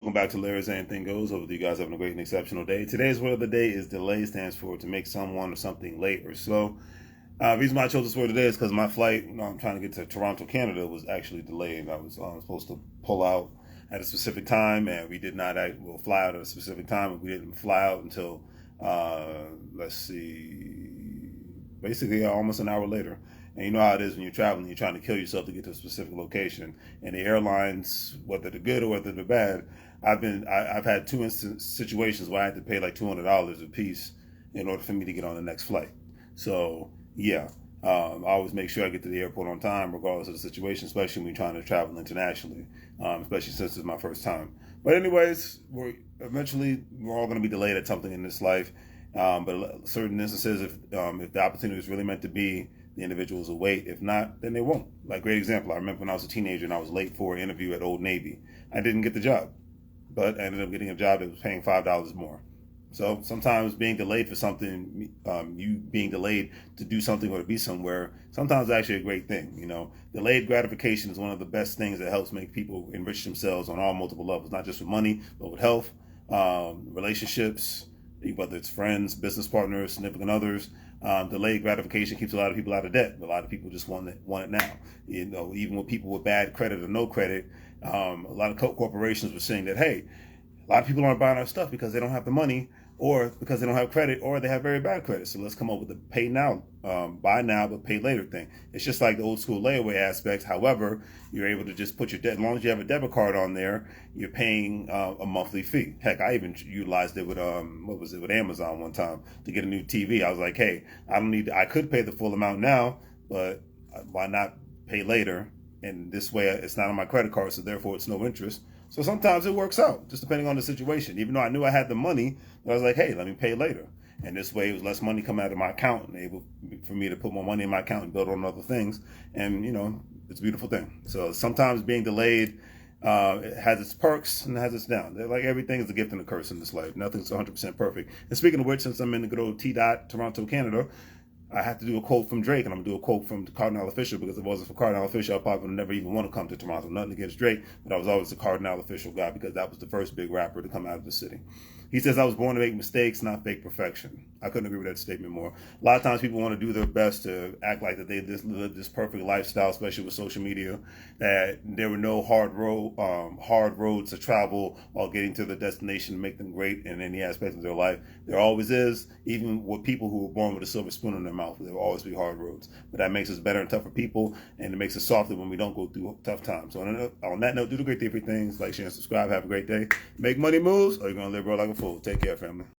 Welcome back to Larry's Anything Goes. Hope you guys having a great and exceptional day. Today's word of the day is delay. Stands for to make someone or something late or slow. The reason why I chose this word today is because my flight, I'm trying to get to Toronto, Canada, was actually delayed. I was supposed to pull out at a specific time, and we did not fly out at a specific time, and we didn't fly out until, basically almost an hour later. And you know how it is when you're traveling, you're trying to kill yourself to get to a specific location. And the airlines, whether they're good or whether they're bad, I've had two situations where I had to pay like $200 a piece in order for me to get on the next flight. So yeah, I always make sure I get to the airport on time, regardless of the situation, especially when you're trying to travel internationally, especially since it's my first time. But anyways, we're all going to be delayed at something in this life. But certain instances, if the opportunity is really meant to be, the individuals will wait. If not, then they won't. Like, great example, I remember when I was a teenager and I was late for an interview at Old Navy. I didn't get the job, but I ended up getting a job that was paying $5 more. So sometimes being delayed for something, you being delayed to do something or to be somewhere, sometimes it's actually a great thing. Delayed gratification is one of the best things that helps make people enrich themselves on all multiple levels, not just with money, but with health, relationships, whether it's friends, business partners, significant others. Delayed gratification keeps a lot of people out of debt. A lot of people just want it now. Even with people with bad credit or no credit, a lot of corporations were saying that, hey, a lot of people aren't buying our stuff because they don't have the money, or because they don't have credit, or they have very bad credit. So let's come up with a pay now, buy now, but pay later thing. It's just like the old school layaway aspects. However, you're able to just put your debt, as long as you have a debit card on there, you're paying a monthly fee. Heck, I even utilized it with with Amazon one time to get a new TV. I was like, hey, I could pay the full amount now, but why not pay later? And this way, it's not on my credit card, so therefore it's no interest. So sometimes it works out, just depending on the situation. Even though I knew I had the money, I was like, hey, let me pay later. And this way, it was less money coming out of my account and able for me to put more money in my account and build on other things. And, it's a beautiful thing. So sometimes being delayed, it has its perks and it has its downs. Like, everything is a gift and a curse in this life. Nothing's 100% perfect. And speaking of which, since I'm in the good old Toronto, Canada, I have to do a quote from Drake, and I'm going to do a quote from Cardinal Official, because if it wasn't for Cardinal Official, I probably would never even want to come to Toronto. Nothing against Drake, but I was always a Cardinal Official guy because that was the first big rapper to come out of the city. He says, I was born to make mistakes, not fake perfection. I couldn't agree with that statement more. A lot of times people want to do their best to act like that they live this perfect lifestyle, especially with social media, that there were no hard roads to travel while getting to the destination to make them great in any aspect of their life. There always is, even with people who were born with a silver spoon in their mouth. There will always be hard roads. But that makes us better and tougher people, and it makes us softer when we don't go through tough times. So on that note, do the great things. Like, share, and subscribe. Have a great day. Make money moves, or you're going to live real like a fool. Take care, family.